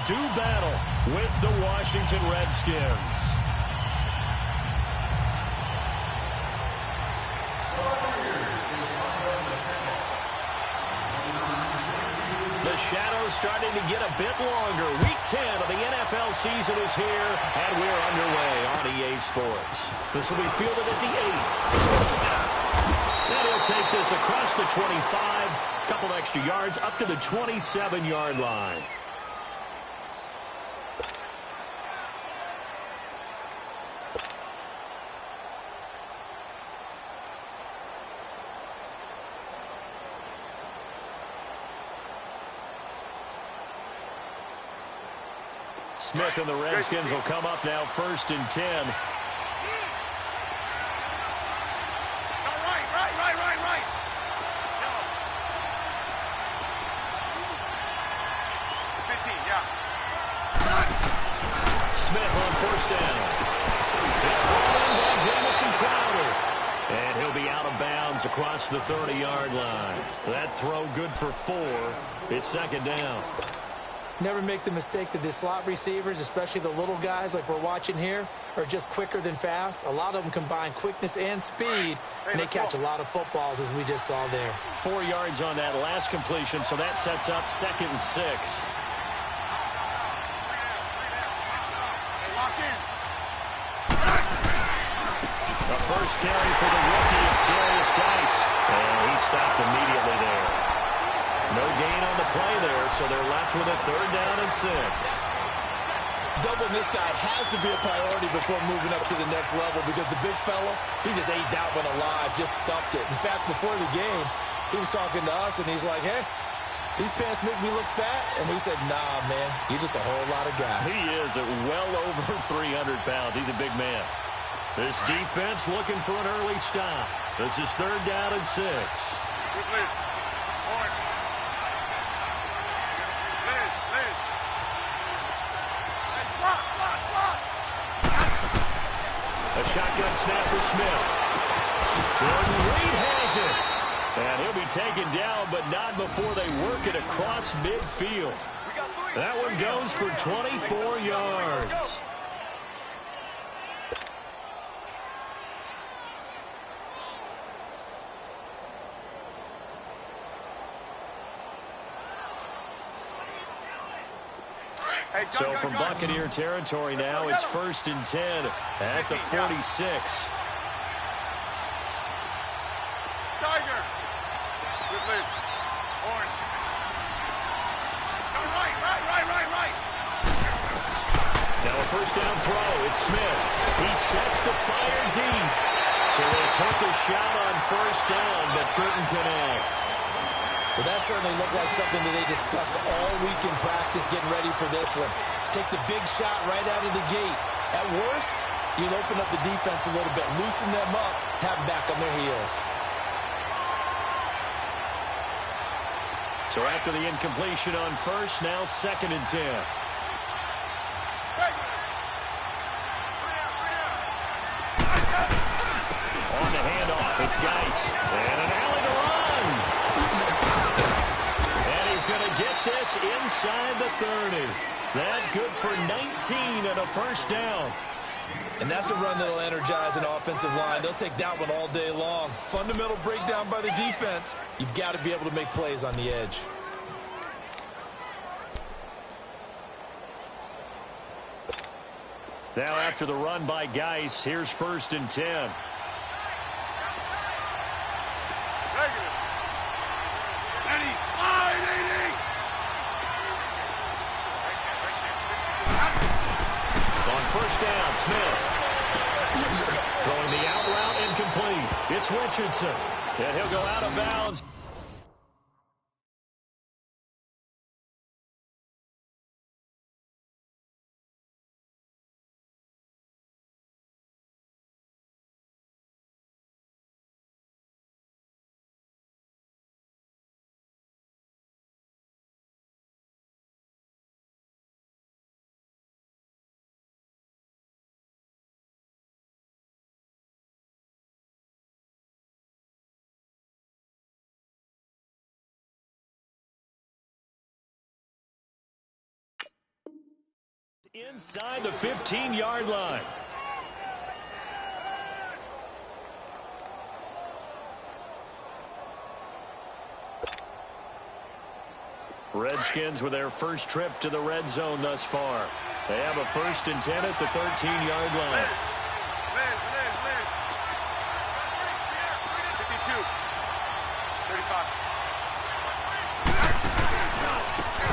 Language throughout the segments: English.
do battle with the Washington Redskins. The shadow's starting to get a bit longer. Week 10 of the NFL season is here, and we're underway on EA Sports. This will be fielded at the 8. And he'll take this across the 25, couple extra yards up to the 27-yard line. Smith and the Redskins will come up now, 1st and 10. Right. 15, yeah. Smith on 1st down. It's brought in by Jamison Crowder. And he'll be out of bounds across the 30-yard line. That throw good for 4. It's 2nd down. Never make the mistake that the slot receivers, especially the little guys like we're watching here, are just quicker than fast. A lot of them combine quickness and speed, and they catch a lot of footballs, as we just saw there. 4 yards on that last completion, so that sets up 2nd and 6. Lock in. The first carry for the rookie is Darius Geis, and he stopped immediately there. No gain on the play there, so they're left with a 3rd down and 6. Doubling this guy has to be a priority before moving up to the next level, because the big fella, he just ate that one alive, just stuffed it. In fact, before the game, he was talking to us, and he's like, hey, these pants make me look fat. And we said, nah, man, you're just a whole lot of guy. He is at well over 300 pounds. He's a big man. This defense looking for an early stop. This is 3rd down and 6. Good list. Orange. A shotgun snap for Smith. Jordan Reed has it. And he'll be taken down, but not before they work it across midfield. That one goes for 24 yards. So from Buccaneer territory now, it's 1st and 10 at the 46. Tiger. Good list. Orange. Go right. Now a 1st down throw. It's Smith. He sets the fire deep. So they took a shot on 1st down, but couldn't connect. Well, that certainly looked like something that they discussed all week in practice, getting ready for this one. Take the big shot right out of the gate. At worst, you'll open up the defense a little bit, loosen them up, have them back on their heels. So after the incompletion on 1st, now 2nd and 10. On the handoff, it's Geis. And an alley to run. And he's going to get this inside the 30. That good for 19 and a 1st down. And that's a run that'll energize an offensive line. They'll take that one all day long. Fundamental breakdown by the defense. You've got to be able to make plays on the edge. Now after the run by Geis, here's 1st and 10. On 1st down, Smith. Throwing the out route incomplete. It's Richardson. And he'll go out of bounds. Inside the 15-yard line. Redskins with their first trip to the red zone thus far. They have a 1st and 10 at the 13-yard line. Liz. 52. 35.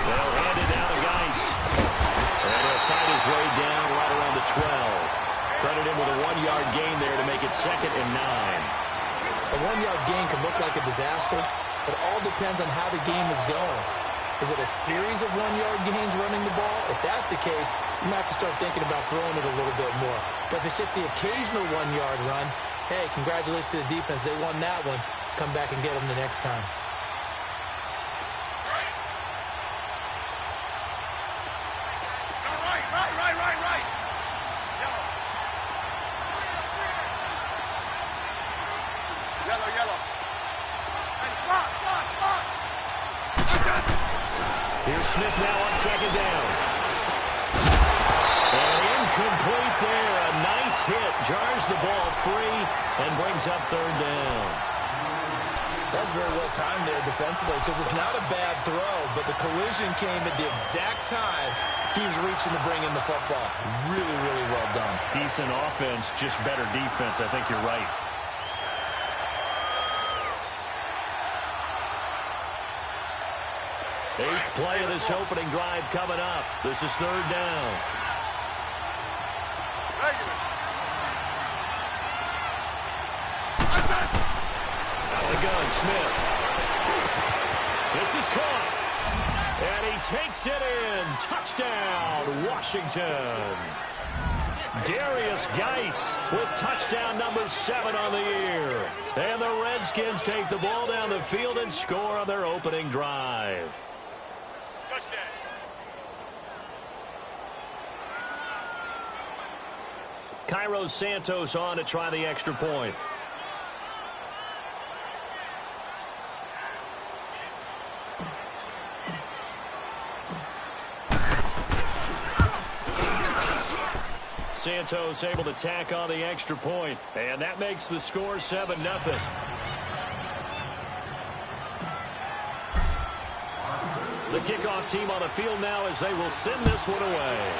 They'll hand it down to Geis. And he'll fight his way down right around the 12. Credit him with a 1-yard gain there to make it 2nd and 9. A 1-yard gain can look like a disaster. It all depends on how the game is going. Is it a series of 1-yard gains running the ball? If that's the case, you might have to start thinking about throwing it a little bit more. But if it's just the occasional 1-yard run, hey, congratulations to the defense. They won that one. Come back and get them the next time. Right. Yellow. And front. Here's Smith now on 2nd down. And incomplete there. A nice hit. Jars the ball free and brings up 3rd down. That's very well timed there defensively because it's not a bad throw, but the collision came at the exact time he was reaching to bring in the football. Really, really well done. Decent offense, just better defense. I think you're right. Eighth play of this opening drive coming up. This is 3rd down. Out of the gun, Smith. This is caught. And he takes it in. Touchdown, Washington. Darius Geis with touchdown number 7 on the year. And the Redskins take the ball down the field and score on their opening drive. Cairo Santos on to try the extra point. Santos able to tack on the extra point, and that makes the score 7-0. The kickoff team on the field now as they will send this one away.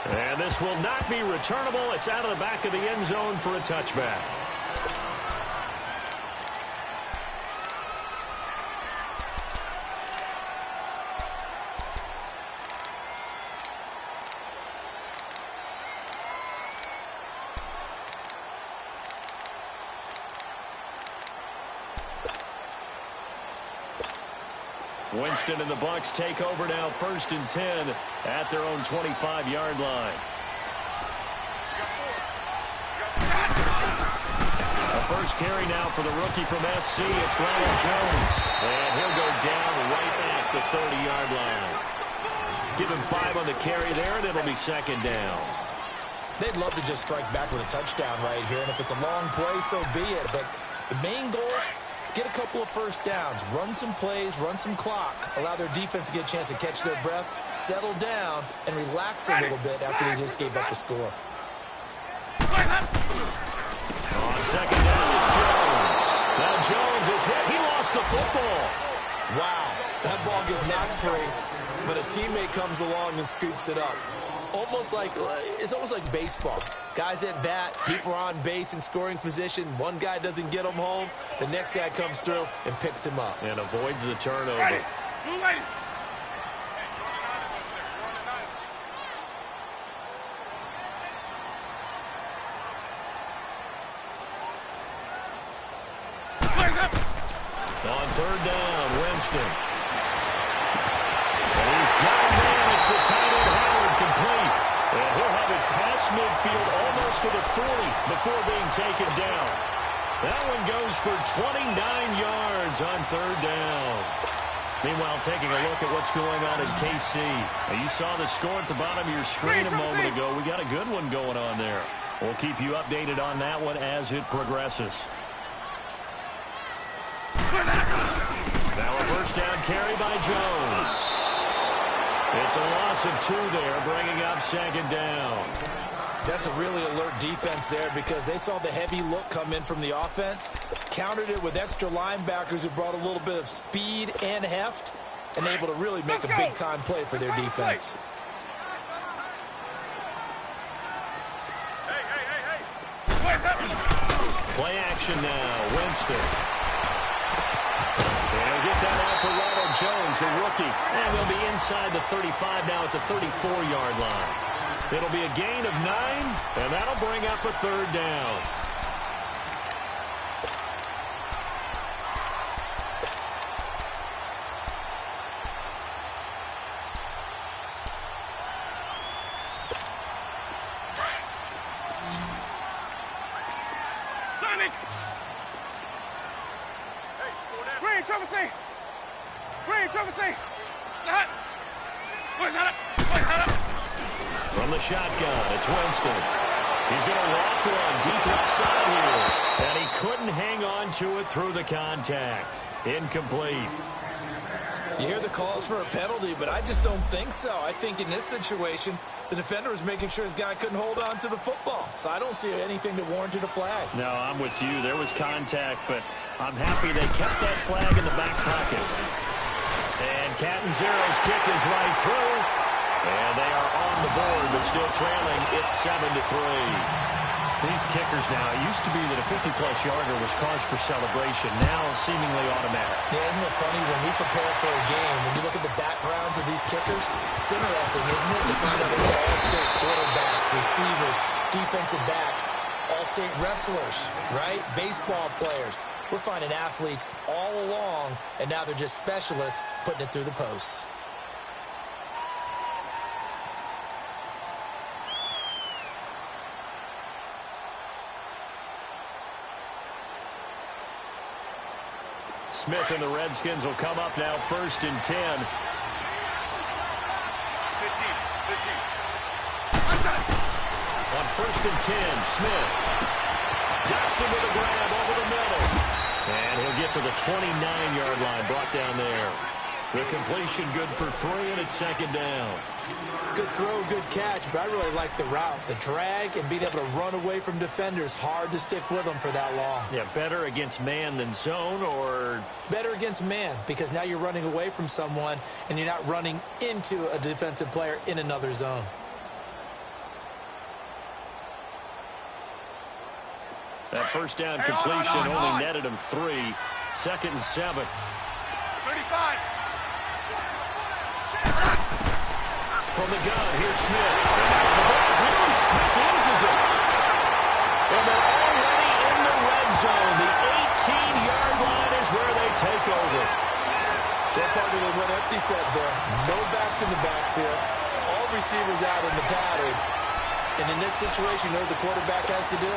And this will not be returnable. It's out of the back of the end zone for a touchback. Winston and the Bucs take over now, 1st and 10 at their own 25-yard line. The first carry now for the rookie from SC. It's Ronald Jones. And he'll go down right at the 30-yard line. Give him 5 on the carry there, and it'll be 2nd down. They'd love to just strike back with a touchdown right here, and if it's a long play, so be it. But the main goal, get a couple of first downs, run some plays, run some clock, allow their defense to get a chance to catch their breath, settle down, and relax a little bit after they just gave up a score. On 2nd down, it's Jones. Now Jones is hit. He lost the football. Wow, that ball gets knocked free, but a teammate comes along and scoops it up. It's almost like baseball. Guys at bat, people are on base in scoring position. One guy doesn't get him home. The next guy comes through and picks him up. And avoids the turnover. Ready. Move ready. On 3rd down, Winston. And he's got him there. It's the tight end, Howard, complete. And he'll have it past midfield almost to the 40 before being taken down. That one goes for 29 yards on 3rd down. Meanwhile, taking a look at what's going on in KC. Now, you saw the score at the bottom of your screen a moment ago. We got a good one going on there. We'll keep you updated on that one as it progresses. Now a first down carry by Jones. It's a loss of 2 there, bringing up second down. That's a really alert defense there because they saw the heavy look come in from the offense, countered it with extra linebackers who brought a little bit of speed and heft, and able to really make a big-time play for their defense. Play action now, Winston. And he'll get that out to Ronald Jones, the rookie. And they'll be inside the 35 now at the 34-yard line. It'll be a gain of 9, and that'll bring up a third down. From the shotgun, it's Winston. He's going to walk one deep left side here. And he couldn't hang on to it through the contact. Incomplete. You hear the calls for a penalty, but I just don't think so. I think in this situation, the defender was making sure his guy couldn't hold on to the football. So I don't see anything that warranted a flag. No, I'm with you. There was contact, but I'm happy they kept that flag in the back pocket. And Catanzero's kick is right through. And they are on the board, but still trailing. It's 7-3. These kickers now, it used to be that a 50-plus yarder was cause for celebration. Now seemingly automatic. Yeah, isn't it funny when we prepare for a game, when you look at the backgrounds of these kickers, it's interesting, isn't it, to find out they're all-state quarterbacks, receivers, defensive backs, all-state wrestlers, right? Baseball players. We're finding athletes all along, and now they're just specialists putting it through the posts. Smith and the Redskins will come up now, 1st and 10. 15. On 1st and 10, Smith ducks into the grab over the middle. And he'll get to the 29-yard line, brought down there. The completion good for 3, and it's 2nd down. Good throw, good catch, but I really like the route. The drag and being able to run away from defenders, hard to stick with them for that long. Yeah, better against man than zone, or? Better against man, because now you're running away from someone and you're not running into a defensive player in another zone. That first down completion only netted him 3. 2nd and 7. 35. From the gun, here's Smith. The ball's loose. Smith loses it. And they're already in the red zone. The 18-yard line is where they take over. That part of what Empty said there. No backs in the backfield. All receivers out in the pattern. And in this situation, you know what the quarterback has to do?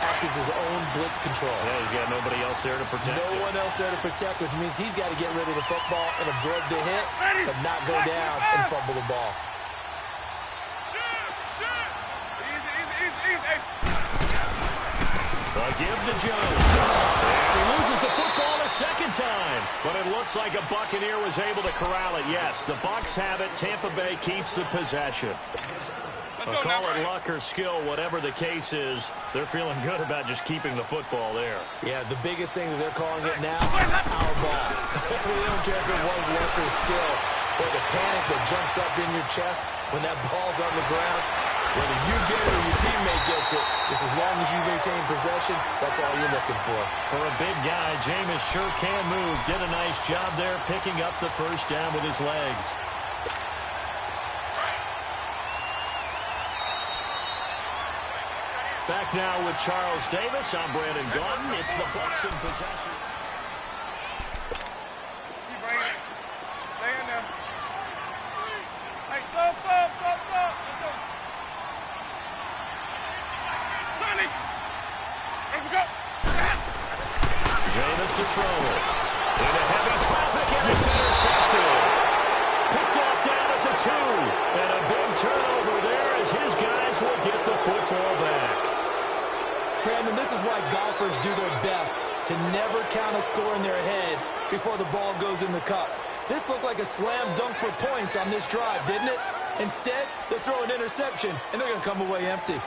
Act as his own blitz control. Yeah, he's got nobody else there to protect him. No one else there to protect, which means he's got to get rid of the football and absorb the hit, but not go down and fumble the ball. A give to Jones. And he loses the football a second time. But it looks like a Buccaneer was able to corral it. Yes, the Bucs have it. Tampa Bay keeps the possession. I'll call it luck or skill, whatever the case is. They're feeling good about just keeping the football there. Yeah, the biggest thing that they're calling it now, our ball. We don't care if it was luck or skill, or the panic that jumps up in your chest when that ball's on the ground. Whether you get it or your teammate gets it, just as long as you retain possession, that's all you're looking for. For a big guy, Jameis sure can move. Did a nice job there picking up the first down with his legs. Back now with Charles Davis. I'm Brandon Gordon. It's the Bucs in possession. Keep bringing it. Stay in there. Hey, stop. Let's go. Sonny. Here we go. Jameis to throw it. Into heavy traffic, and it's intercepted. Picked off down at the 2. And a big turnover there as his guys will get the football back. Brandon, this is why golfers do their best to never count a score in their head before the ball goes in the cup. This looked like a slam dunk for points on this drive, didn't it? Instead, they throw an interception, and they're going to come away empty.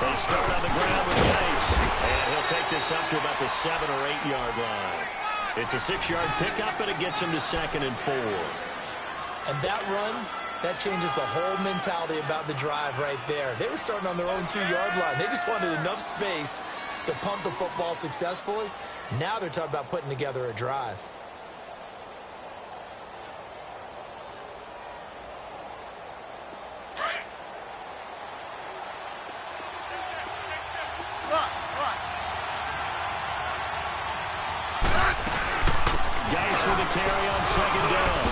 They start on the ground with Nice. And he'll take this up to about the 7 or 8 yard line. It's a 6-yard pickup, and it gets him to 2nd and 4. And that run, that changes the whole mentality about the drive right there. They were starting on their own 2-yard line. They just wanted enough space to pump the football successfully. Now they're talking about putting together a drive. Geis with a carry on 2nd down.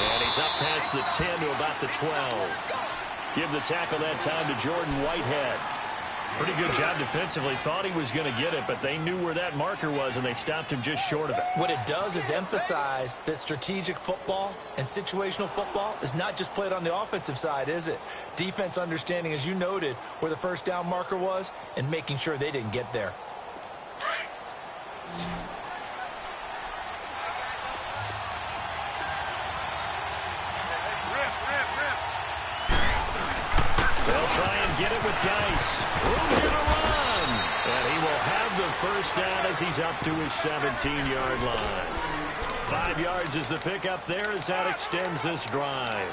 And he's up past the 10 to about the 12. Give the tackle that time to Jordan Whitehead. Pretty good job defensively. Thought he was going to get it, but they knew where that marker was, and they stopped him just short of it. What it does is emphasize that strategic football and situational football is not just played on the offensive side, is it? Defense understanding, as you noted, where the first down marker was and making sure they didn't get there. They'll try and get it with Geis. Room here to run. And he will have the first down as he's up to his 17-yard line. 5 yards is the pickup there as that extends this drive.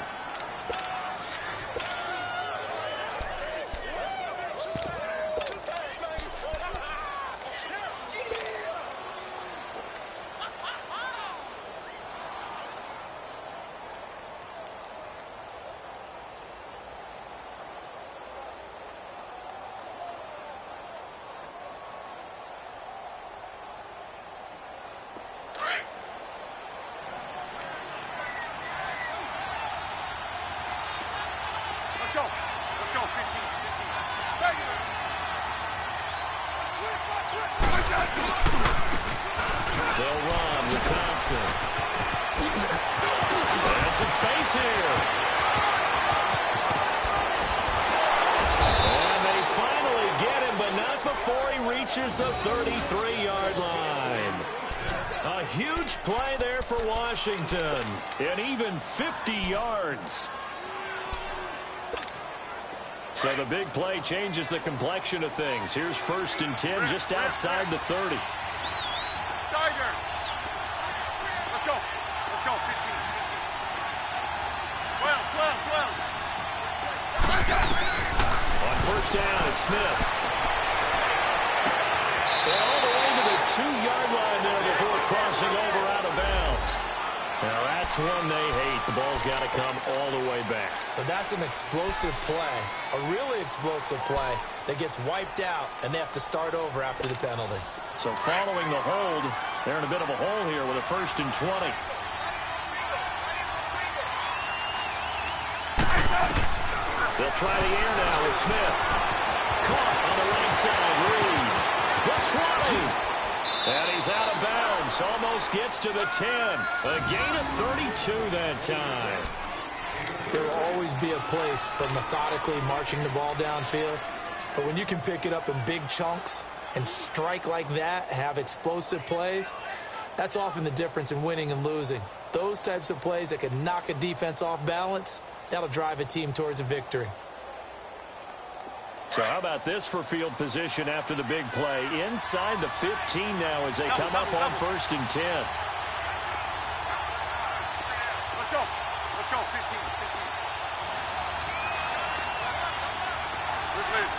They'll run with Thompson. There's some space here. And they finally get him, but not before he reaches the 33-yard line. A huge play there for Washington. And even 50 yards. So the big play changes the complexion of things. Here's 1st and 10 just outside the 30. Tiger. Let's go. Let's go. 15. 12. On 1st down, it's Smith. And all the way to the 2-yard line there before crossing over out of bounds. Now that's one they hate. The ball's got to come all the way back. So that's an explosive play, a really explosive play that gets wiped out, and they have to start over after the penalty. So following the hold, they're in a bit of a hole here with a 1st and 20. They'll try the air now with Smith. Caught on the right side, Reed. The 20. And he's out of bounds. Almost gets to the 10. A gain of 32 that time. There will always be a place for methodically marching the ball downfield. But when you can pick it up in big chunks and strike like that, have explosive plays, that's often the difference in winning and losing. Those types of plays that can knock a defense off balance, that'll drive a team towards a victory. So how about this for field position after the big play? Inside the 15 now as they come up on 1st and 10. Let's go. Let's go. 15. Good place.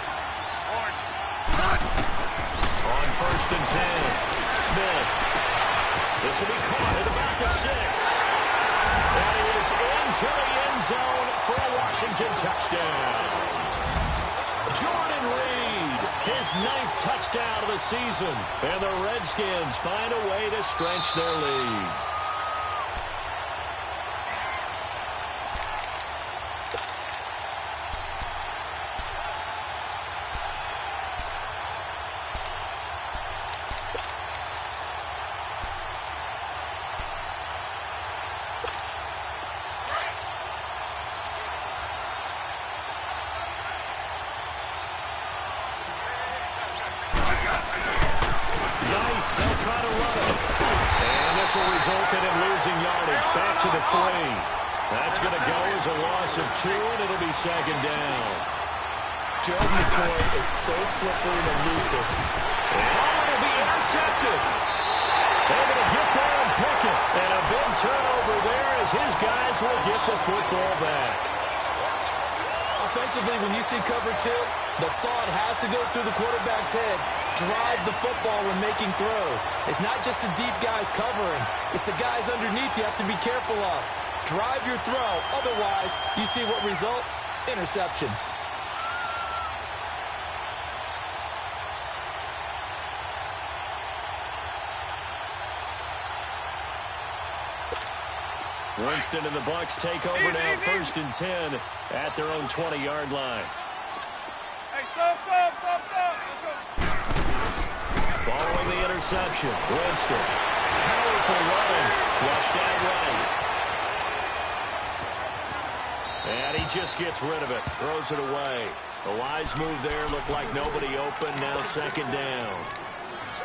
Orange. On 1st and 10, Smith. This will be caught at about the 6. And he is into the end zone for a Washington touchdown. Jordan Reed, his 9th touchdown of the season. And the Redskins find a way to stretch their lead. Nice. They'll try to run it. And this will result in him losing yardage. Back to the 3. That's going to go as a loss of 2, and it'll be second down. Gerald McCoy is so slippery and elusive. And it'll be intercepted. Able to get there and pick it. And a big turnover there as his guys will get the football back. Offensively, when you see cover 2, the thought has to go through the quarterback's head. Drive the football when making throws. It's not just the deep guys covering. It's the guys underneath you have to be careful of. Drive your throw. Otherwise, you see what results? Interceptions. Winston and the Bucs take over now, 1st and 10 at their own 20-yard line. Hey, stop. Let's go. Following the interception, Winston. Powerful running. Flushed out right. And he just gets rid of it. Throws it away. The wise move there. Looked like nobody open. Now 2nd down.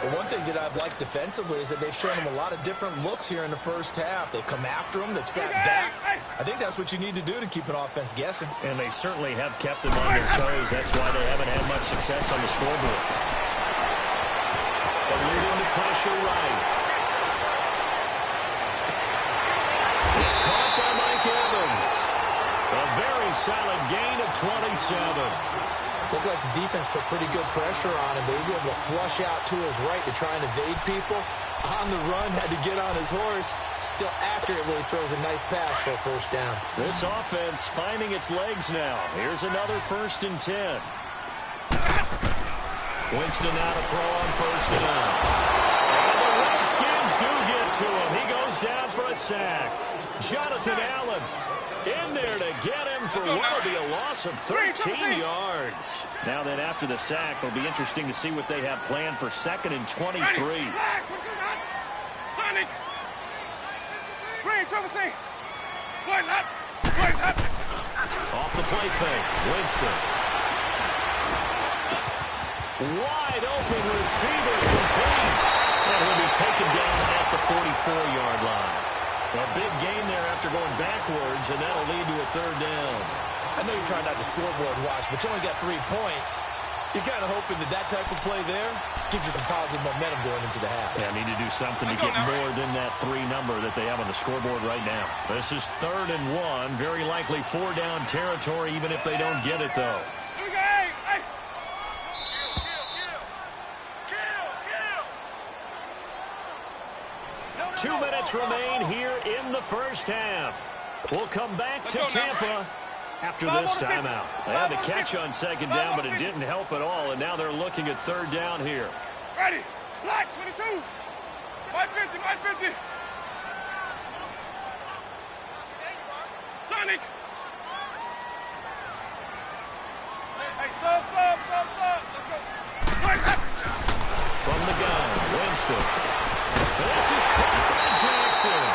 Well, one thing that I've liked defensively is that they've shown him a lot of different looks here in the first half. They've come after him. They've sat back. I think that's what you need to do to keep an offense guessing. And they certainly have kept them on their toes. That's why they haven't had much success on the scoreboard. Eluding the pressure right. It's caught by Mike Evans. A very solid gain of 27. Looked like the defense put pretty good pressure on him, but he's able to flush out to his right to try and evade people. On the run, had to get on his horse. Still accurately throws a nice pass for a 1st down. This offense finding its legs now. Here's another 1st and 10. Winston now to throw on 1st down. And the Redskins do get to him. He goes down for a sack. Jonathan Allen in there to get him for what will be a loss of 13 yards. Now then, after the sack, it'll be interesting to see what they have planned for 2nd and 23. Sonic! Green, Trouble C! Boys up! Off the play fake, Winston. Wide open receiver complete. And he'll be taken down at the 44-yard line. A big game there after going backwards, and that'll lead to a 3rd down. I know you're trying not to scoreboard watch, but you only got 3 points. You're kind of hoping that that type of play there gives you some positive momentum going into the half. Yeah, need to do something to get more than that 3 number that they have on the scoreboard right now. This is 3rd and 1. Very likely 4-down territory, even if they don't get it, though. 2 minutes remain here in the 1st half. We'll come back to Tampa after this timeout. They had the catch on 2nd down, but it didn't help at all, and now they're looking at 3rd down here. Ready. Black, 22. 550. Sonic. Hey, stop. Let's go. From the gun, Winston. This is caught by Jackson.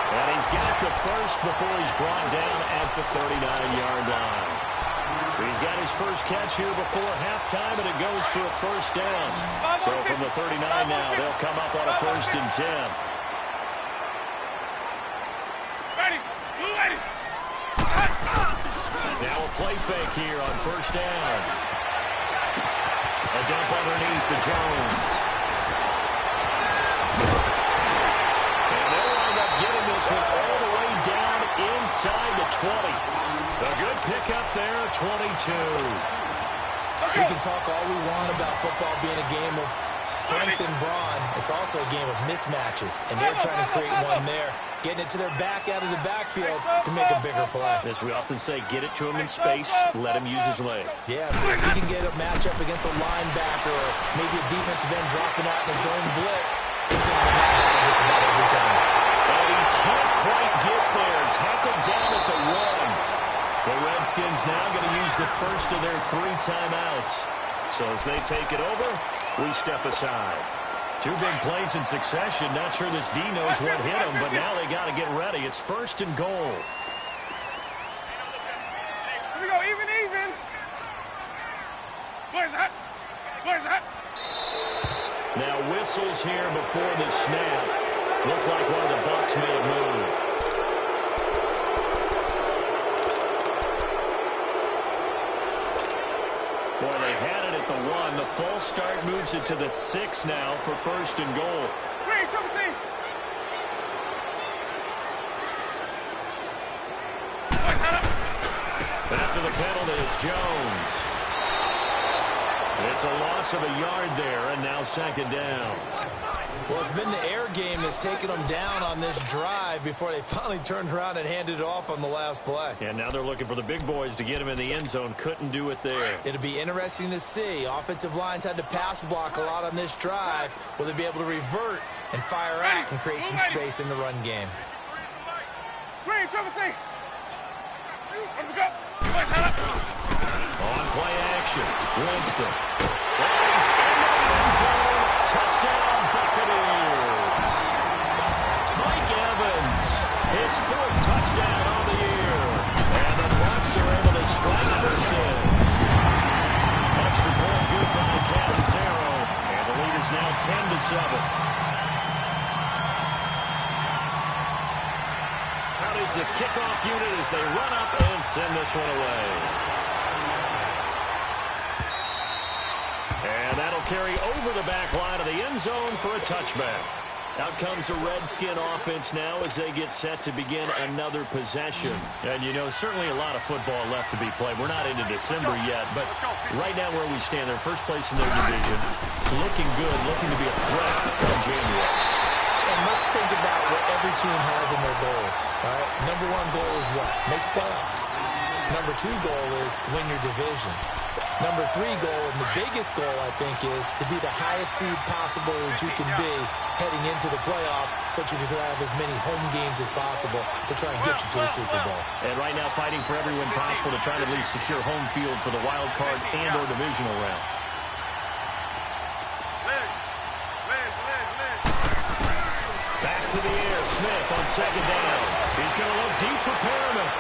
And he's got the 1st before he's brought down at the 39-yard line. He's got his first catch here before halftime, and it goes for a 1st down. So from the 39 now, they'll come up on a 1st and 10. Ready. Now a play fake here on 1st down. A dump underneath to Jones. And they'll wind up getting this one all the way down inside the 20. A good pickup there, 22. We can talk all we want about football being a game of strength and brawn. It's also a game of mismatches, and they're trying to create one there, getting it to their back out of the backfield to make a bigger play. As we often say, get it to him in space, let him use his leg. Yeah, if he can get a matchup against a linebacker or maybe a defensive end dropping out in a zone blitz, he's going to be that just about every time. And he can't quite get there. Tackled down at the 1. The Redskins now going to use the first of their 3 timeouts. So as they take it over, we step aside. 2 big plays in succession. Not sure this D knows what hit him, but now they got to get ready. It's 1st and goal. Here we go, even. Where's that? Now whistles here before the snap. Looked like one of the Bucs may have moved. Boy, they had it at the 1. The false start moves it to the 6 now for 1st and goal. After the penalty, it's Jones. It's a loss of a yard there, and now 2nd down. Well, it's been the air game that's taken them down on this drive before they finally turned around and handed it off on the last play. And now they're looking for the big boys to get him in the end zone. Couldn't do it there. It'll be interesting to see. Offensive lines had to pass block a lot on this drive. Will they be able to revert and fire out and create some space in the run game? On play action, Winston. He's in the end zone. Touchdown, Buccaneers. Mike Evans, his 4th touchdown on the year. And the Bucs are able to strike for 6. Extra point good by Catanzaro. And the lead is now 10-7. Out is the kickoff unit as they run up and send this one away. And that'll carry over the back line of the end zone for a touchback. Out comes the Redskin offense now as they get set to begin another possession. And, you know, certainly a lot of football left to be played. We're not into December yet, but right now where we stand, they're first place in their division. Looking good, looking to be a threat come January. And let's think about what every team has in their goals. All right? Number 1 goal is what? Make the playoffs. Number 2 goal is win your division. Number 3 goal, and the biggest goal, I think, is to be the highest seed possible that you can be heading into the playoffs so that you can have as many home games as possible to try and get you to the Super Bowl. And right now fighting for every win possible to try to at least secure home field for the wild card and or divisional round. Back to the air, Smith on 2nd down. He's going to look deep for Perriman.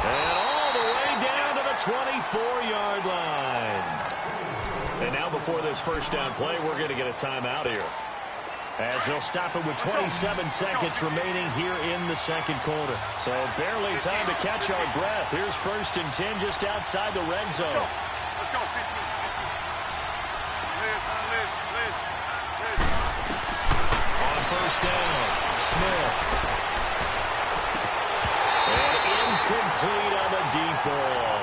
And all the way down to the 24-yard line. And now before this first down play, we're going to get a timeout here. As they'll stop it with 27 seconds remaining here in the 2nd quarter. So barely time to catch our breath. Here's 1st and 10 just outside the red zone. Let's go, 15. Liz. On 1st down, Smith. And incomplete on the deep ball.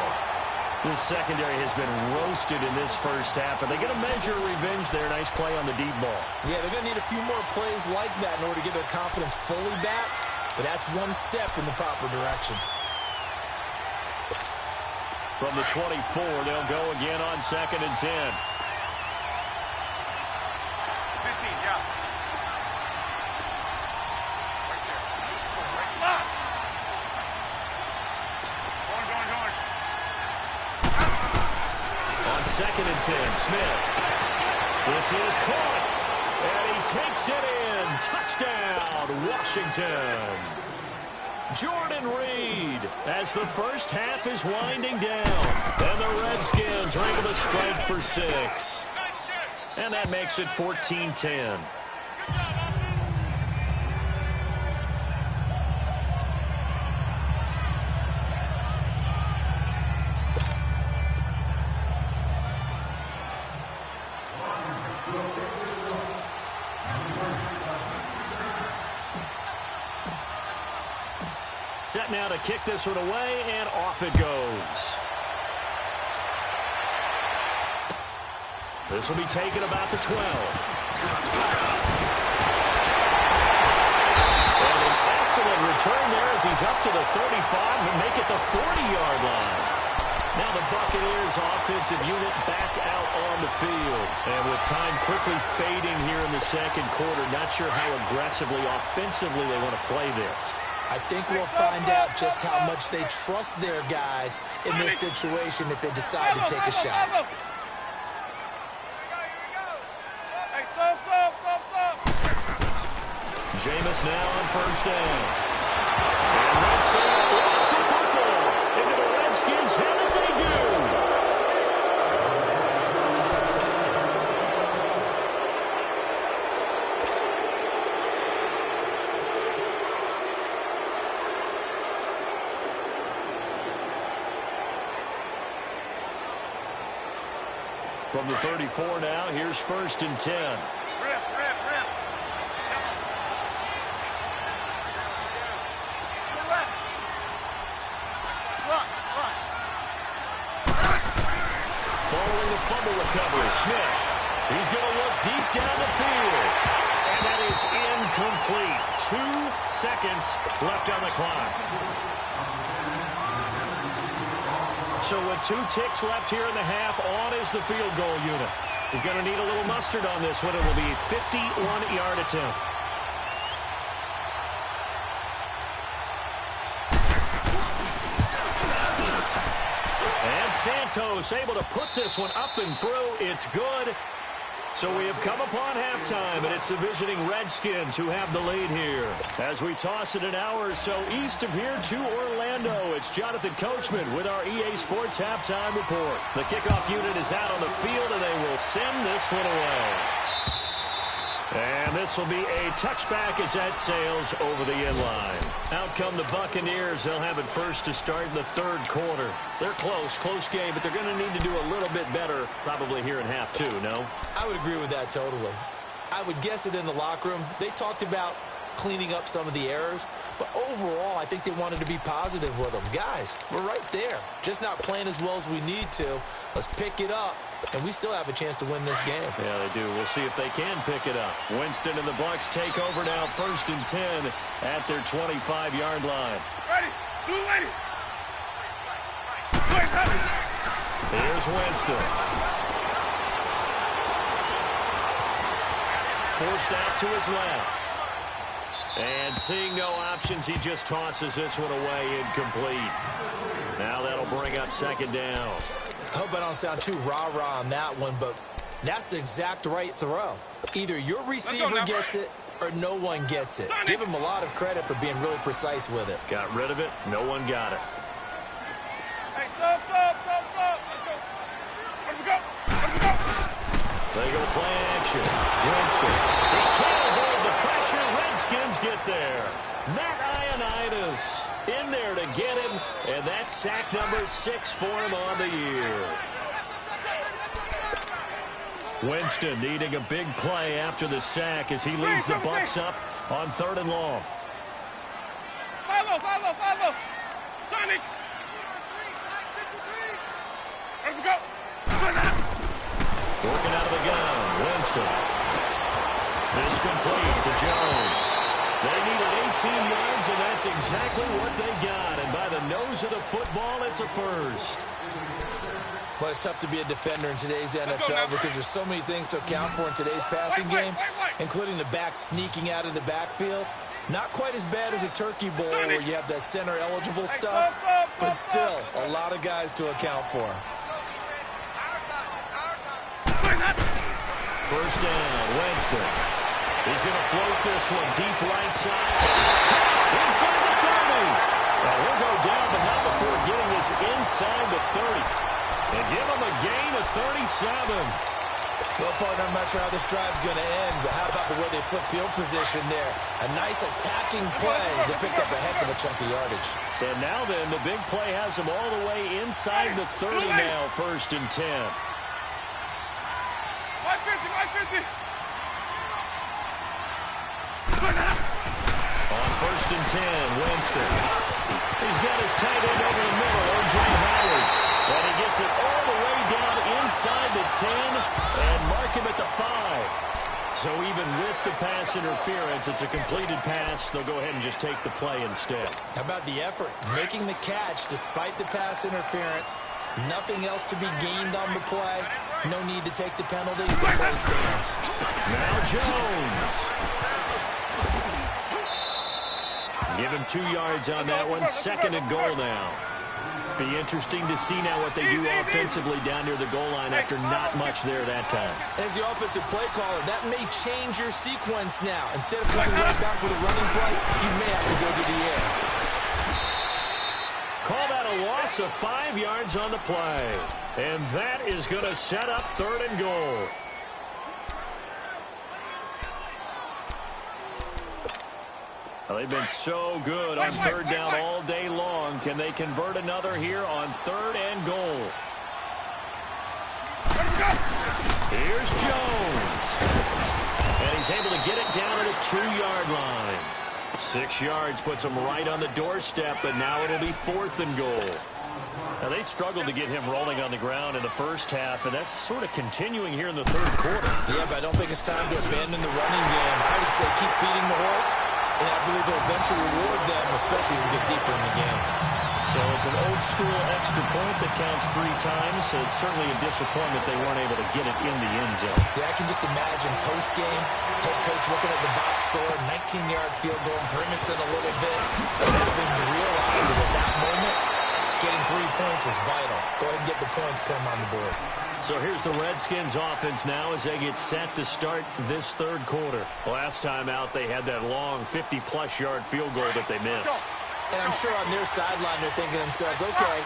The secondary has been roasted in this first half, but they get a measure of revenge there. Nice play on the deep ball. Yeah, they're going to need a few more plays like that in order to get their confidence fully back, but that's one step in the proper direction. From the 24, they'll go again on 2nd and 10. 15, yeah. On 2nd and 10, Smith. This is caught. And he takes it in. Touchdown, Washington. Jordan Reed as the first half is winding down. And the Redskins are able to strike for 6. And that makes it 14-10. Set now to kick this one away, and off it goes. This will be taken about the 12. And an excellent return there as he's up to the 35 and make it the 40-yard line. Now the Buccaneers offensive unit back out on the field. And with time quickly fading here in the 2nd quarter, not sure how aggressively, offensively they want to play this. I think we'll find out just how much they trust their guys in this situation if they decide to take a shot. Hey, sub. Jameis now on 1st down. And Redskins lost the football. Into the Redskins' head, and they do. From the 34 now, here's 1st and 10. Rip. Following the fumble recovery, Smith. He's going to look deep down the field. And that is incomplete. 2 seconds left on the clock. So with 2 ticks left here in the half, on is the field goal unit. He's going to need a little mustard on this one. It will be a 51-yard attempt. And Santos able to put this one up and through. It's good. So we have come upon halftime, and it's the visiting Redskins who have the lead here. As we toss it an hour or so east of here to Orlando, it's Jonathan Coachman with our EA Sports Halftime Report. The kickoff unit is out on the field, and they will send this one away. And this will be a touchback as that sails over the inline. Out come the Buccaneers. They'll have it first to start in the 3rd quarter. They're close game, but they're going to need to do a little bit better probably here in half 2, no? I would agree with that totally. I would guess it in the locker room. They talked about cleaning up some of the errors, but overall, I think they wanted to be positive with them. Guys, we're right there. Just not playing as well as we need to. Let's pick it up, and we still have a chance to win this game. Yeah, they do. We'll see if they can pick it up. Winston and the Bucs take over now, 1st and 10 at their 25-yard line. Ready. Blue lady. Here's Winston. Forced out to his left. And seeing no options, he just tosses this one away incomplete. Now that'll bring up 2nd down. I hope I don't sound too rah-rah on that one, but that's the exact right throw. Either your receiver gets it or no one gets it. Give him a lot of credit for being really precise with it. Got rid of it. No one got it. Hey, stop. Let's go. They go play action. Winston. He can't avoid the pressure. Redskins get there. Matt Ioannidis in there to get him, and that's sack number 6 for him on the year. Winston needing a big play after the sack as he leads the Bucs up on 3rd and long. Follow. Sonic. Let's go. Working out of the gun, Winston. This complete to Jones. They needed 18 yards, and that's exactly what they got. And by the nose of the football, it's a first. Well, it's tough to be a defender in today's NFL because there's so many things to account for in today's passing game, including the back sneaking out of the backfield. Not quite as bad as a turkey bowl where you have that center-eligible stuff, but still a lot of guys to account for. First down, Winston. He's going to float this one deep right side. It's caught inside the 30. Now he'll go down, but not before getting this inside the 30. And give him a gain of 37. Well, partner, I'm not sure how this drive's going to end, but how about the way they flip field position there? A nice attacking play that picked up a heck of a chunk of yardage. So now then, the big play has him all the way inside the 30 now, 1st and 10. 150. On 1st and 10, Winston. He's got his tight end over the middle, O.J. Howard. And he gets it all the way down inside the 10 and mark him at the 5. So even with the pass interference, it's a completed pass. They'll go ahead and just take the play instead. How about the effort? Making the catch despite the pass interference. Nothing else to be gained on the play. No need to take the penalty. The play stands. Now Jones. Give him 2 yards on that one. 2nd and goal now. Be interesting to see now what they do offensively down near the goal line after not much there that time. As the offensive play caller, that may change your sequence now. Instead of coming right back with a running play, you may have to go to the air. Call that a loss of 5 yards on the play. And that is going to set up 3rd and goal. Well, they've been so good on 3rd down all day long. Can they convert another here on 3rd and goal? Here's Jones. And he's able to get it down to the 2-yard line. 6 yards puts him right on the doorstep, but now it'll be 4th and goal. Now, they struggled to get him rolling on the ground in the first half, and that's sort of continuing here in the third quarter. Yeah, but I don't think it's time to abandon the running game. I would say keep feeding the horse, and I believe he'll eventually reward them, especially as we get deeper in the game. So it's an old-school extra point that counts 3 times. So it's certainly a disappointment they weren't able to get it in the end zone. Yeah, I can just imagine post-game, head coach looking at the box score, 19-yard field goal, grimacing a little bit, and having to realize that at that moment, getting 3 points was vital. Go ahead and get the points, put them on the board. So here's the Redskins offense now as they get set to start this third quarter. Last time out, they had that long 50-plus yard field goal that they missed. And I'm sure on their sideline they're thinking to themselves, okay,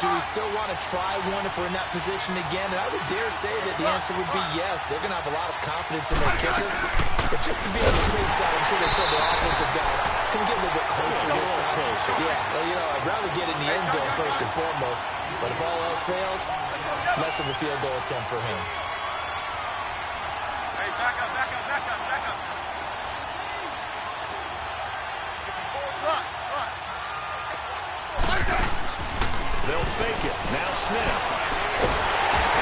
do we still want to try one if we're in that position again? And I would dare say that the answer would be yes. They're going to have a lot of confidence in their kicker. But just to be on the safe side, I'm sure they told their offensive guys, can we get a little bit closer this time? Closer. Yeah, well, you know, I'd rather get in the end zone first and foremost. But if all else fails, less of a field goal attempt for him. Hey, back up, back up, back up, back up. They'll fake it. Now Smith. And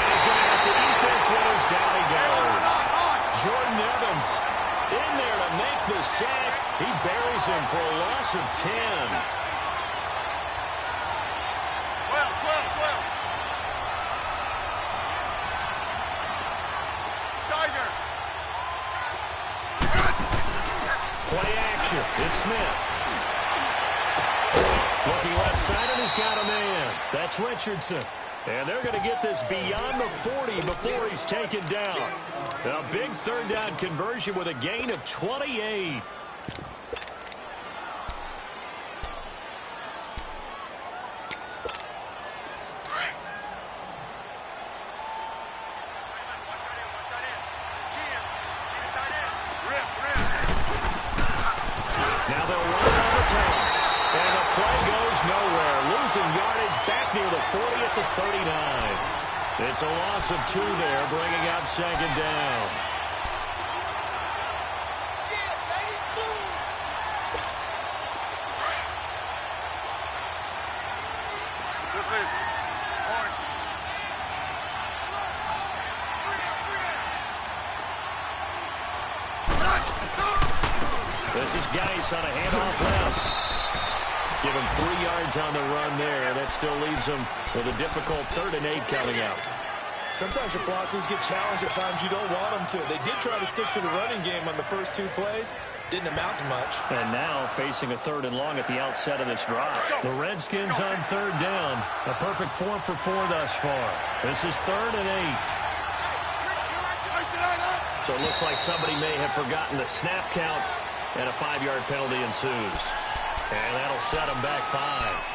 he's going to have to eat this one as down he goes. Jordan Evans in there to make the sack. He buries him for a loss of 10. 12. Tiger. Play action. It's Smith. Looking left side, and he's got a man. That's Richardson. And they're going to get this beyond the 40 before he's taken down. A big third down conversion with a gain of 28. Now they'll run it on the toss. And the play goes nowhere. Losing yardage back near the 40 at the 39. It's a loss of 2 there, bringing up 2nd down. This is Geis on a handoff left. Give him 3 yards on the run there. That still leaves him with a difficult 3rd and 8 coming out. Sometimes your philosophies get challenged at times you don't want them to. They did try to stick to the running game on the first 2 plays. Didn't amount to much. And now facing a 3rd and long at the outset of this drive. The Redskins on 3rd down. A perfect 4 for 4 thus far. This is 3rd and 8. So it looks like somebody may have forgotten the snap count, and a 5-yard penalty ensues. And that'll set them back 5.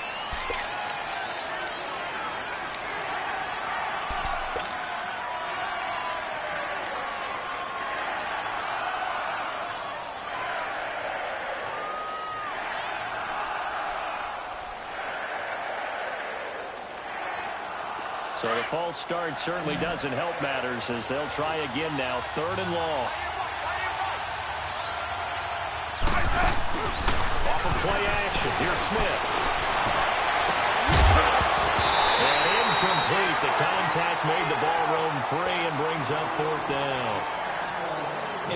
So the false start certainly doesn't help matters as they'll try again now, 3rd and long. Off of play action, here's Smith. And incomplete. The contact made the ball roam free and brings up 4th down.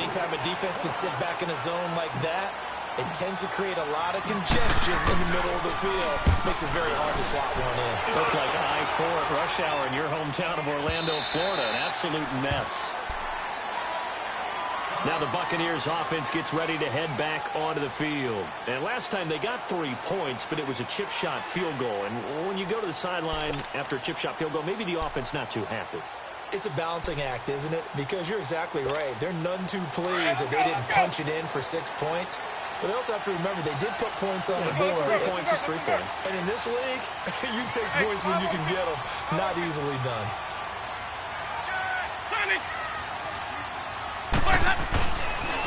Anytime a defense can sit back in a zone like that, it tends to create a lot of congestion in the middle of the field. Makes it very hard to slot one in. Looked like I-4 at rush hour in your hometown of Orlando, Florida. An absolute mess. Now the Buccaneers offense gets ready to head back onto the field. And last time they got 3 points, but it was a chip shot field goal. And when you go to the sideline after a chip shot field goal, maybe the offense not too happy. It's a balancing act, isn't it? Because you're exactly right. They're none too pleased that they didn't punch it in for 6 points. But they also have to remember they did put points on the board. 3 points is 3 points. And in this league, you take points when you can get them. Not easily done.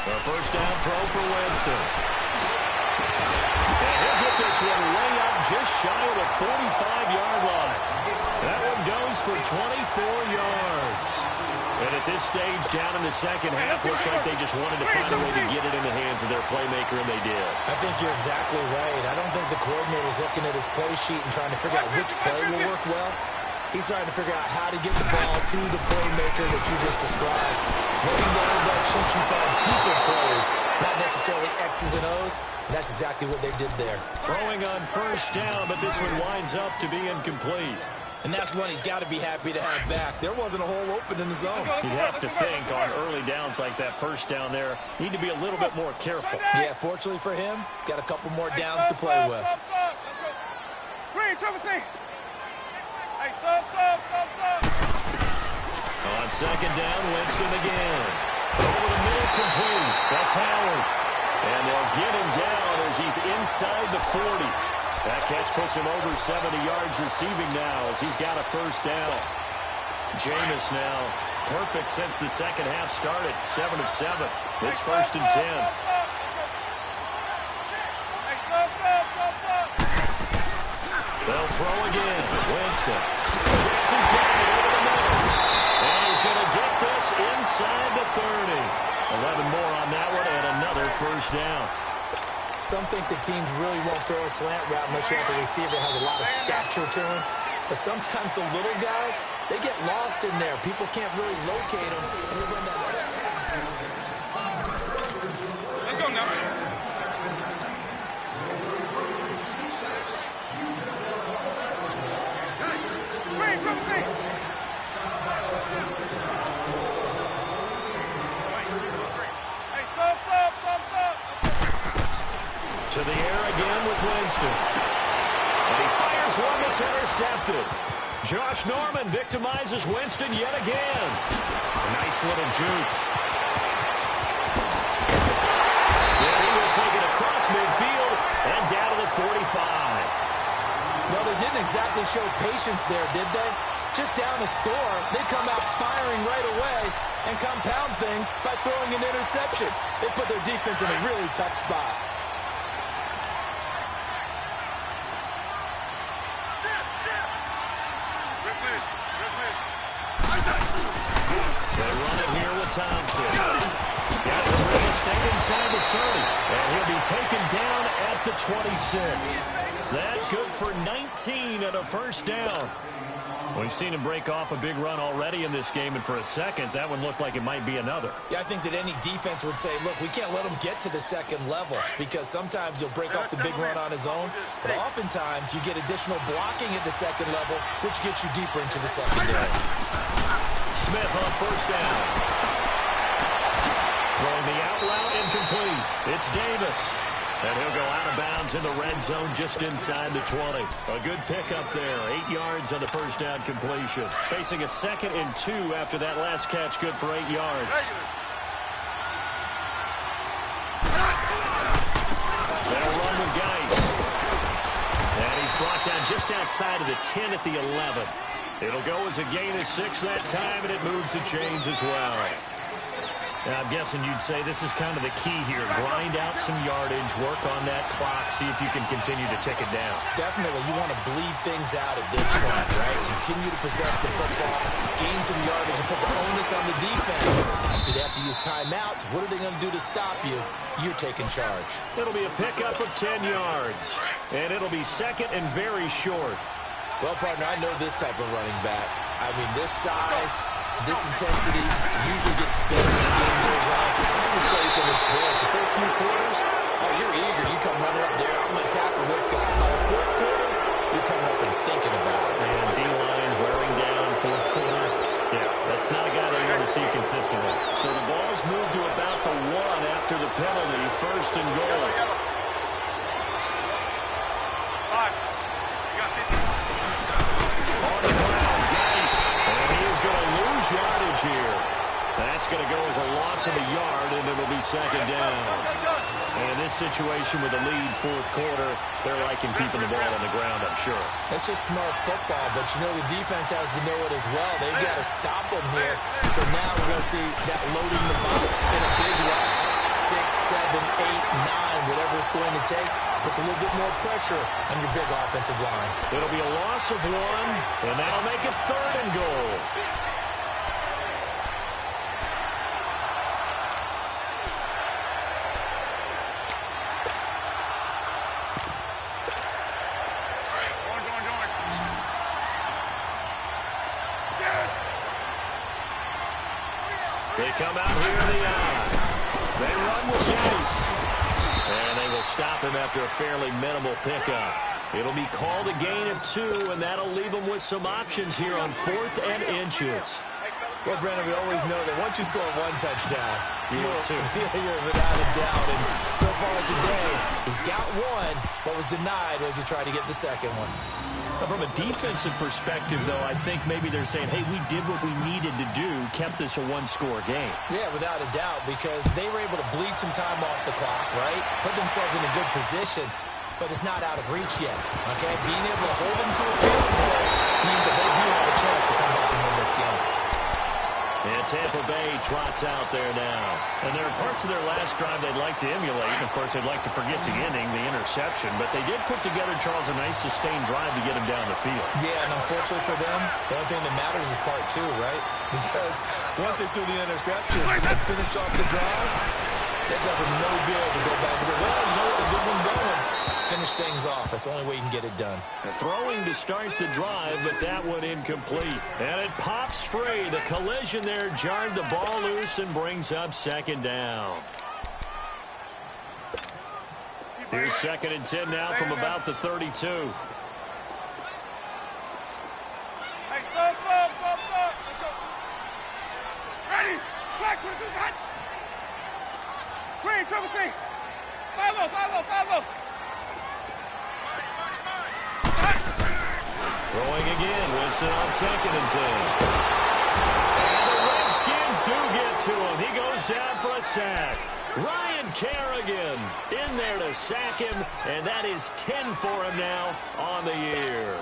A first down throw for Winston. And he'll get this one way up just shy of the 45-yard line. That one goes for 24 yards. And at this stage, down in the second half, looks like they just wanted to find a way to get it in the hands of their playmaker, and they did. I think you're exactly right. I don't think the coordinator's looking at his play sheet and trying to figure out which play will work well. He's trying to figure out how to get the ball to the playmaker that you just described. Letting go of that sheet, you find people plays, not necessarily X's and O's. And that's exactly what they did there. Throwing on first down, but this one winds up to be incomplete. And that's one he's got to be happy to have back. There wasn't a hole open in the zone. You'd have to think on early downs like that first down there, need to be a little bit more careful. Yeah, fortunately for him, got a couple more downs to play with. Green, triple C. Hey, sub. On second down, Winston again. Over the middle, complete. That's Howard. And they'll get him down as he's inside the 40. That catch puts him over 70 yards receiving now as he's got a first down. Jameis now perfect since the second half started, 7 of 7. It's first and 10. They'll throw again. Winston. Jackson's got it over the middle. And he's going to get this inside the 30. 11 more on that one and another first down. Some think that teams really won't throw a slant route unless you have a receiver that has a lot of stature to him. But sometimes the little guys, they get lost in there. People can't really locate them. Let's go now. Green, triple C. Hey, sub. To the air again with Winston. And he fires one that's intercepted. Josh Norman victimizes Winston yet again. A nice little juke. Yeah, he will take it across midfield and down to the 45. Well, they didn't exactly show patience there, did they? Just down a score, they come out firing right away and compound things by throwing an interception. They put their defense in a really tough spot. They run it here with Thompson. Got some room to stay inside the 30. And he'll be taken down at the 26. That good for 19 and a first down. We've seen him break off a big run already in this game, and for a second, that one looked like it might be another. Yeah, I think that any defense would say, look, we can't let him get to the second level because sometimes he'll break off the big run on his own, but oftentimes you get additional blocking at the second level, which gets you deeper into the secondary. Smith on first down. Throwing the out route incomplete. It's Davis. And he'll go out of bounds in the red zone just inside the 20. A good pickup there. 8 yards on the first down completion. Facing a 2nd and 2 after that last catch. Good for 8 yards. They'll run with Geis. And he's brought down just outside of the 10 at the 11. It'll go as a gain of 6 that time, and it moves the chains as well. Now, I'm guessing you'd say this is kind of the key here. Grind out some yardage, work on that clock, see if you can continue to tick it down. Definitely. You want to bleed things out at this point, right? Continue to possess the football, gain some yardage, and put the onus on the defense. Do they have to use timeouts? What are they going to do to stop you? You're taking charge. It'll be a pickup of 10 yards, and it'll be 2nd and very short. Well, partner, I know this type of running back. I mean, this size, this intensity usually gets better as the game goes on. I can just tell you from experience, the first few quarters, oh, you're eager. You come running up there. I'm going to tackle this guy. By the 4th quarter, you're coming up and thinking about it. And D-line wearing down 4th quarter. Yeah, that's not a guy that you want to see consistently. So the ball's moved to about the 1 after the penalty. 1st and goal. On the ground, Geis. And he is going to lose yardage here. That's going to go as a loss of a yard, and it'll be 2nd down. And in this situation with a lead 4th quarter, they're liking keeping the ball on the ground, I'm sure. That's just smart football, but you know the defense has to know it as well. They've got to stop them here. So now we're going to see that loading the box in a big way. 6, 7, 8, 9, whatever it's going to take, puts a little bit more pressure on your big offensive line. It'll be a loss of 1, and that'll make it 3rd and goal. They come out here in the eye. They run with Chase. And they will stop him after a fairly minimal pickup. It'll be called a gain of 2, and that'll leave them with some options here on 4th and inches. Well, Brandon, we always know that once you score 1 touchdown, you're 2. You're without a doubt. And so far today, he's got 1, but was denied as he tried to get the second one. From a defensive perspective, though, I think maybe they're saying, hey, we did what we needed to do, kept this a 1-score game. Yeah, without a doubt, because they were able to bleed some time off the clock, right? Put themselves in a good position, but it's not out of reach yet, okay? Being able to hold them to a field goal means that they do have a chance to come back and win this game. And Tampa Bay trots out there now. And there are parts of their last drive they'd like to emulate. Of course, they'd like to forget the ending, the interception. But they did put together, Charles, a nice sustained drive to get him down the field. Yeah, and unfortunately for them, the only thing that matters is part 2, right? Because once they threw the interception and finished off the drive, that does them no good to go back and say, well, you know what, a good one going. Finish things off. That's the only way you can get it done. Throwing to start the drive, but that one incomplete. And it pops free. The collision there jarred the ball loose and brings up 2nd down. Here's 2nd and 10 now from about the 32. Hey, stop. Let's go. Ready? Black, put it to the side. Green, triple C. Follow. Throwing again, Winston on 2nd and 10. And the Redskins do get to him. He goes down for a sack. Ryan Kerrigan in there to sack him, and that is 10 for him now on the year.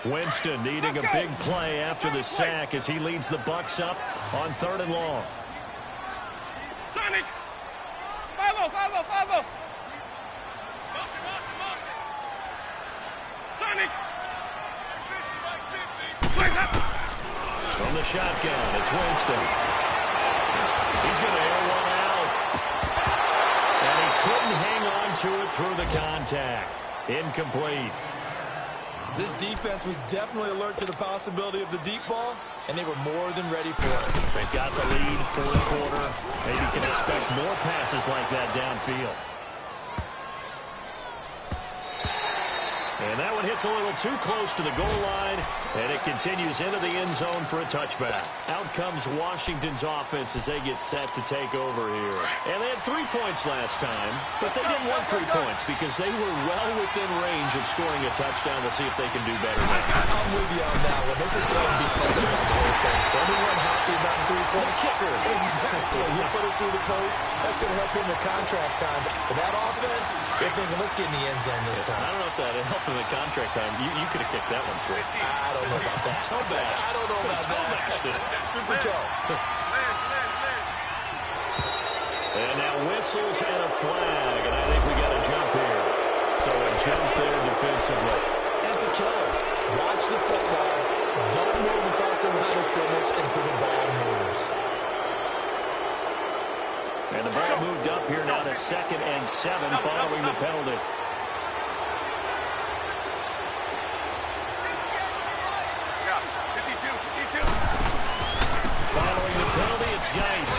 Winston needing a big play after the sack as he leads the Bucs up on 3rd and long. Sonic! Follow! Sonic! From the shotgun, it's Winston. He's going to air one out. And he couldn't hang on to it through the contact. Incomplete. This defense was definitely alert to the possibility of the deep ball, and they were more than ready for it. They've got the lead, 4th quarter. Maybe can expect more passes like that downfield. And that one hits a little too close to the goal line, and it continues into the end zone for a touchback. Out comes Washington's offense as they get set to take over here. And they had 3 points last time, but they didn't want 3 points because they were well within range of scoring a touchdown. We'll see if they can do better now. I'm with you on that one. This is going to be fun about the whole thing. The only one happy about a 3-point kicker. Exactly. You put it through the post. That's going to help him in contract time. But that offense, they're thinking, let's get in the end zone this time. I don't know if that helped in the contract time. You could have kicked that one through. I don't know about that. I don't know about that. Super toe. And now whistles and a flag, and I think we got a jump here. So a jump there defensively. It's a killer. Watch the football. Don't move across the line of scrimmage until the ball moves. And the ball moved up here now to 2nd and 7 following the penalty. Following the penalty, it's Geis.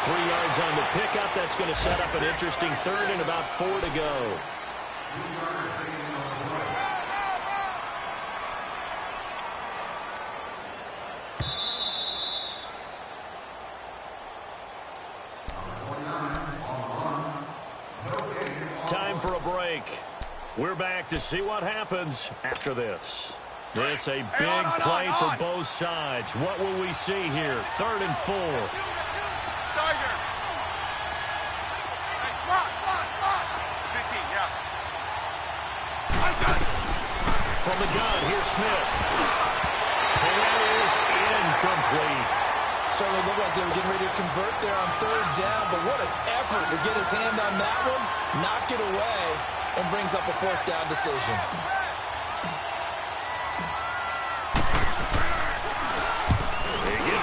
3 yards on the pickup. That's going to set up an interesting 3rd and about 4 to go. Time for a break. We're back to see what happens after this. This a big play for both sides. What will we see here? 3rd and 4. Steiger. Hey, slot. 15, yeah. From the gun, here's Smith. And that is incomplete. Certainly looked like they were getting ready to convert there on 3rd down, but what an effort to get his hand on that one, knock it away, and brings up a 4th down decision.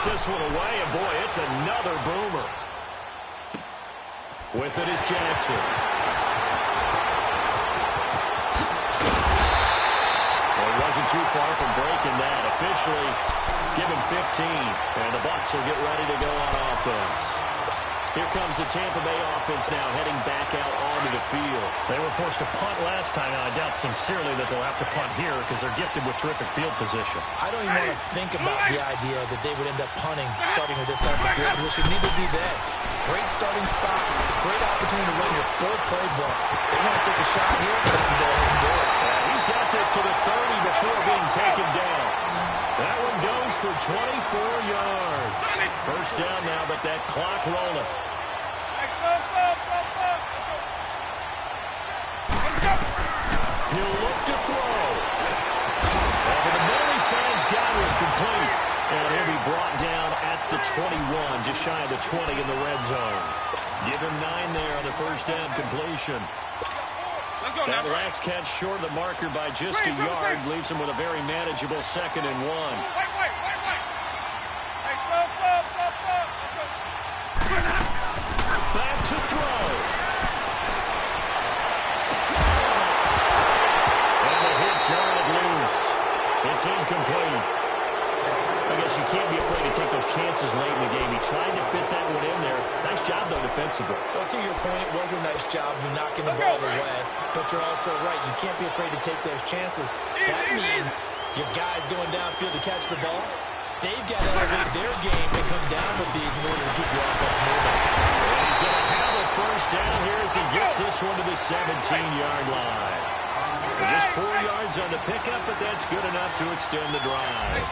This one away, and boy, it's another boomer. With it is Jackson. Well, he wasn't too far from breaking that. Officially given 15, and the Bucs will get ready to go on offense. Here comes the Tampa Bay offense now heading back out onto the field. They were forced to punt last time, and I doubt sincerely that they'll have to punt here because they're gifted with terrific field position. I don't even want to think about the idea that they would end up punting starting with this type of field position. Neither do they. Great starting spot, great opportunity to run your full playbook. They want to take a shot here, they can go ahead and do it. He's got this to the 30 before being taken down. That one goes for 24 yards. First down now, but that clock rolling. He'll look to throw. Over the middle, he finds Godwin complete. And he'll be brought down at the 21, just shy of the 20 in the red zone. Give him 9 there on the first down completion. That last catch short of the marker by just a yard leaves him with a very manageable 2nd and 1. Back to throw. And the hit jarred loose. It's incomplete. I guess you can't be afraid to take those chances late in the game. He tried to fit that one in there. Nice job, though, defensively. Well, to your point, it was a nice job of knocking the ball away. But you're also right. You can't be afraid to take those chances. That means your guys going downfield to catch the ball, they've got to elevate their game and come down with these in order to keep your offense moving. And he's going to have a first down here as he gets this one to the 17-yard line. Just 4 yards on the pickup, but that's good enough to extend the drive.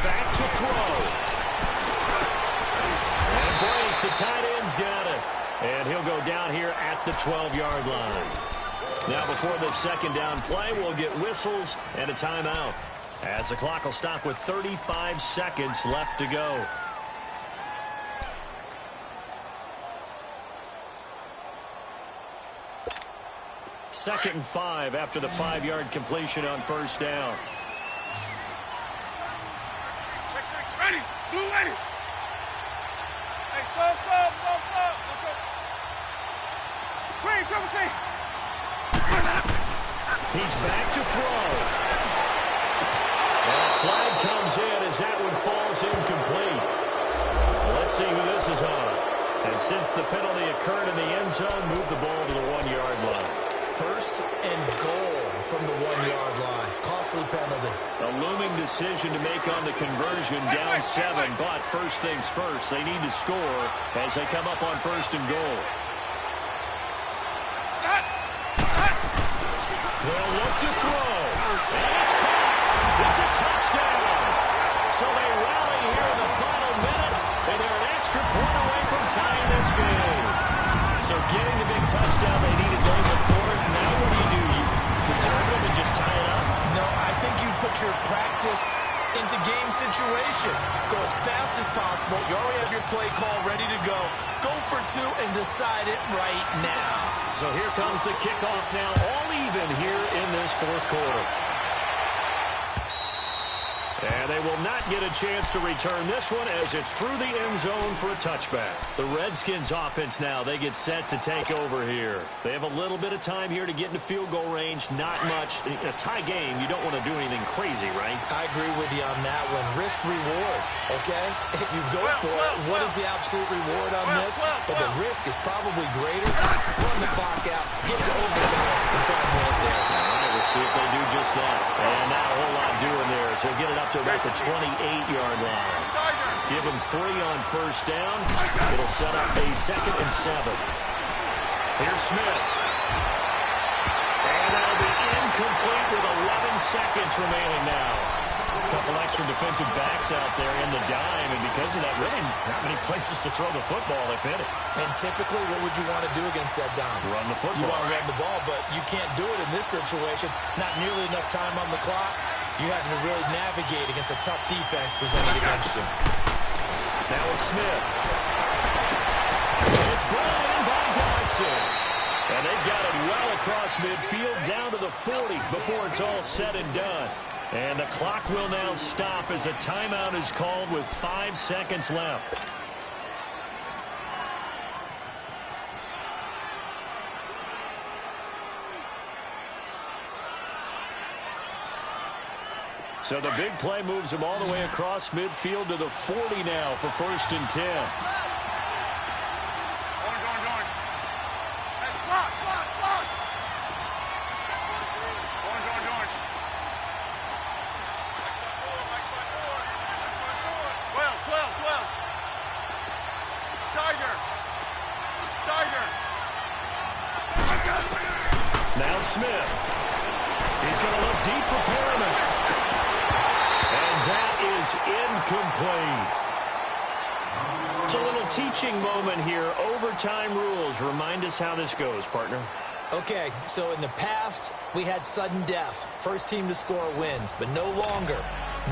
Back to throw. And break. The tight end's got it. And he'll go down here at the 12-yard line. Now before the second down play, we'll get whistles and a timeout, as the clock will stop with 35 seconds left to go. Second and 5 after the 5-yard completion on first down. Ready, blue ready. Hey, stop. Let's go. Green, trouble C. He's back to throw. And a flag comes in as that one falls incomplete. Let's see who this is on. And since the penalty occurred in the end zone, move the ball to the 1-yard line. First and goal from the 1-yard line. Costly penalty. A looming decision to make on the conversion, down 7. But first things first, they need to score as they come up on first and goal. They'll look to throw. And it's caught. It's a touchdown. So they rally here in the final minute, and they're an extra point away from tying this game. So getting the big touchdown they needed late before. Now what do? You conservative and just tie it up? No, I think you put your practice into game situation. Go as fast as possible. You already have your play call ready to go. Go for 2 and decide it right now. So here comes the kickoff now, all even here in this fourth quarter. And they will not get a chance to return this one as it's through the end zone for a touchback. The Redskins offense now, they get set to take over here. They have a little bit of time here to get into field goal range, not much. In a tie game, you don't want to do anything crazy, right? I agree with you on that one. Risk reward, okay? If you go for it, what is the absolute reward on this? But the risk is probably greater. Run the clock out, get to overtime, and try and win it there. All right, we'll see if they do just that. And not a whole lot doing there, so get it up to about the 28-yard line. Give him 3 on first down. It'll set up a 2nd and 7. Here's Smith. And that'll be incomplete with 11 seconds remaining now. A couple extra defensive backs out there in the dime, and because of that, really not many places to throw the football if hit it. And typically, what would you want to do against that dime? Run the football. You want to run the ball, but you can't do it in this situation. Not nearly enough time on the clock. You have to really navigate against a tough defense presented against you. Now it's Smith. And it's brought in by Dodson. And they've got it well across midfield, down to the 40 before it's all said and done. And the clock will now stop as a timeout is called with 5 seconds left. So the big play moves him all the way across midfield to the 40 now for 1st and 10. Orange. Hey, slot. Orange. 12. Tiger. Now Smith. He's going to look deep for Perriman. And that is incomplete. It's a little teaching moment here. Overtime rules. Remind us how this goes, partner. Okay, so in the past, we had sudden death. First team to score wins, but no longer.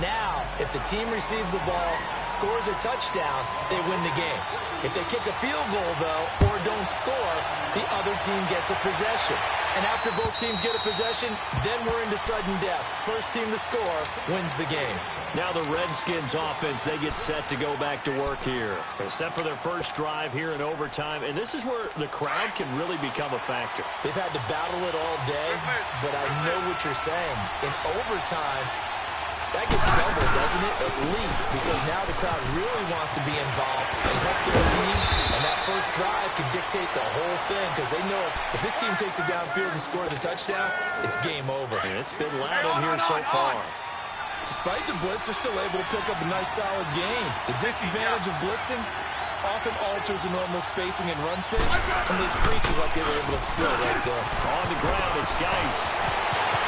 Now, if the team receives the ball, scores a touchdown, they win the game. If they kick a field goal, though, or don't score, the other team gets a possession. And after both teams get a possession, then we're into sudden death. First team to score wins the game. Now the Redskins offense, they get set to go back to work here. They're set for their first drive here in overtime, and this is where the crowd can really become a factor. They've had to battle it all day, but I know what you're saying. In overtime, that gets doubled, doesn't it? At least, because now the crowd really wants to be involved and help their team, and that first drive can dictate the whole thing because they know if this team takes it downfield and scores a touchdown, it's game over. And it's been loud in here so far. Despite the blitz, they're still able to pick up a nice, solid game. The disadvantage of blitzing often alters the normal spacing and run fits, and leaves creases like they were able to exploit right there. On the ground, it's Geis.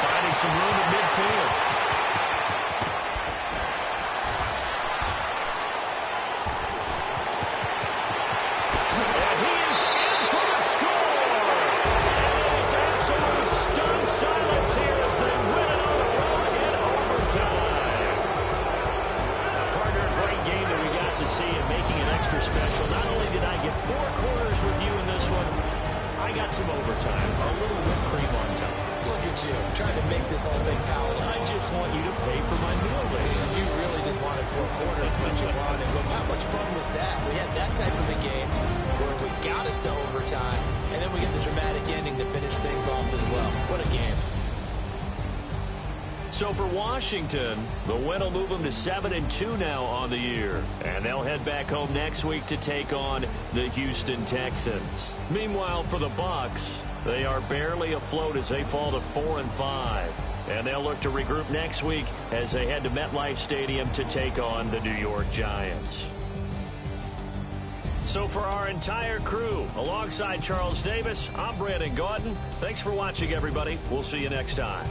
Finding some room at midfield. And he is in for the score. And it is absolute stunned silence here as they win it on the road in overtime. Now, partner, a great game that we got to see and making it extra special. Not only did I get 4 quarters with you in this one, I got some overtime. A little whipped cream on top. Look at you, trying to make this whole thing palatable. I just want you to pay for my meal later. You really just wanted 4 quarters, but you wanted. But how much fun was that? We had that type of a game where we got us to overtime, and then we get the dramatic ending to finish things off as well. What a game. So for Washington, the win will move them to 7-2 now on the year. And they'll head back home next week to take on the Houston Texans. Meanwhile, for the Bucs, they are barely afloat as they fall to 4-5. And they'll look to regroup next week as they head to MetLife Stadium to take on the New York Giants. So for our entire crew, alongside Charles Davis, I'm Brandon Gaudin. Thanks for watching, everybody. We'll see you next time.